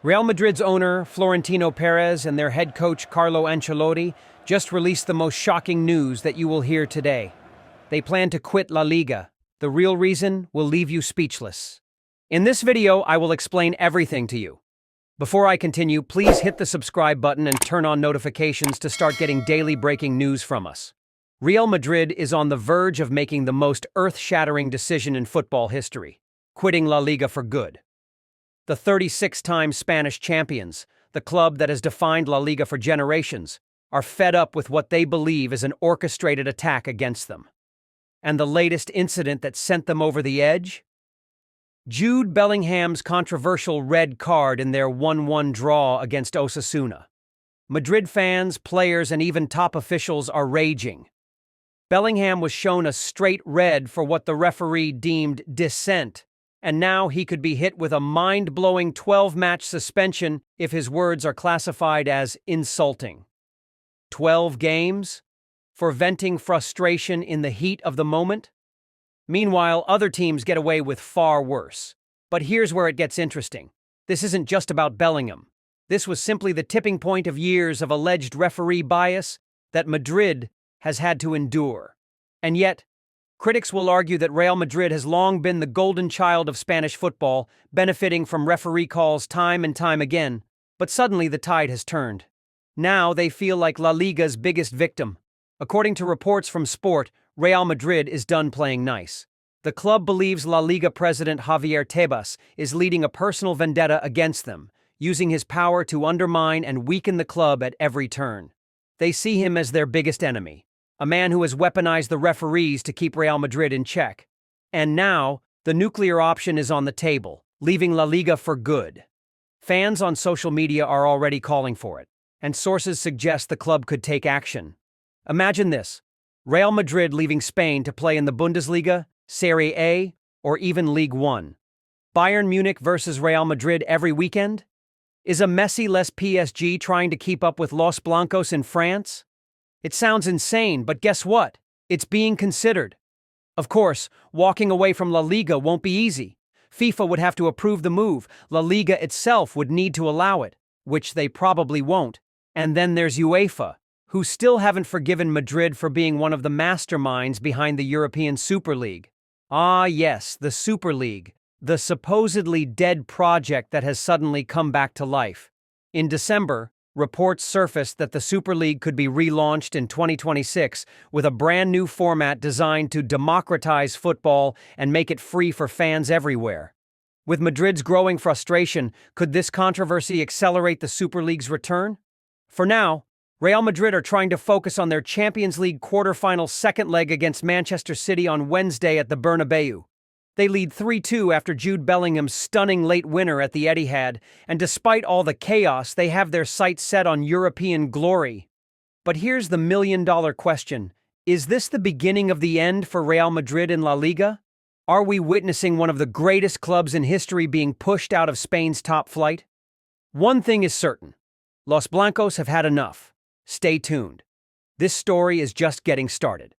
Real Madrid's owner, Florentino Perez, and their head coach, Carlo Ancelotti, just released the most shocking news that you will hear today. They plan to quit La Liga. The real reason will leave you speechless. In this video, I will explain everything to you. Before I continue, please hit the subscribe button and turn on notifications to start getting daily breaking news from us. Real Madrid is on the verge of making the most earth-shattering decision in football history, quitting La Liga for good. The 36-time Spanish champions, the club that has defined La Liga for generations, are fed up with what they believe is an orchestrated attack against them. And the latest incident that sent them over the edge? Jude Bellingham's controversial red card in their 1-1 draw against Osasuna. Madrid fans, players, and even top officials are raging. Bellingham was shown a straight red for what the referee deemed dissent, and now he could be hit with a mind-blowing 12-match suspension if his words are classified as insulting. 12 games? For venting frustration in the heat of the moment? Meanwhile, other teams get away with far worse. But here's where it gets interesting. This isn't just about Bellingham. This was simply the tipping point of years of alleged referee bias that Madrid has had to endure. And yet, critics will argue that Real Madrid has long been the golden child of Spanish football, benefiting from referee calls time and time again. But suddenly the tide has turned. Now they feel like La Liga's biggest victim. According to reports from Sport, Real Madrid is done playing nice. The club believes La Liga president Javier Tebas is leading a personal vendetta against them, using his power to undermine and weaken the club at every turn. They see him as their biggest enemy, a man who has weaponized the referees to keep Real Madrid in check. And now, the nuclear option is on the table, leaving La Liga for good. Fans on social media are already calling for it, and sources suggest the club could take action. Imagine this: Real Madrid leaving Spain to play in the Bundesliga, Serie A, or even Ligue 1. Bayern Munich versus Real Madrid every weekend? Is a Messi-less PSG trying to keep up with Los Blancos in France? It sounds insane, but guess what? It's being considered. Of course, walking away from La Liga won't be easy. FIFA would have to approve the move. La Liga itself would need to allow it, which they probably won't. And then there's UEFA, who still haven't forgiven Madrid for being one of the masterminds behind the European Super League. Ah yes, the Super League, the supposedly dead project that has suddenly come back to life. In December, reports surfaced that the Super League could be relaunched in 2026 with a brand new format designed to democratize football and make it free for fans everywhere. With Madrid's growing frustration, could this controversy accelerate the Super League's return? For now, Real Madrid are trying to focus on their Champions League quarterfinal second leg against Manchester City on Wednesday at the Bernabeu. They lead 3-2 after Jude Bellingham's stunning late winner at the Etihad, and despite all the chaos, they have their sights set on European glory. But here's the million-dollar question. Is this the beginning of the end for Real Madrid in La Liga? Are we witnessing one of the greatest clubs in history being pushed out of Spain's top flight? One thing is certain. Los Blancos have had enough. Stay tuned. This story is just getting started.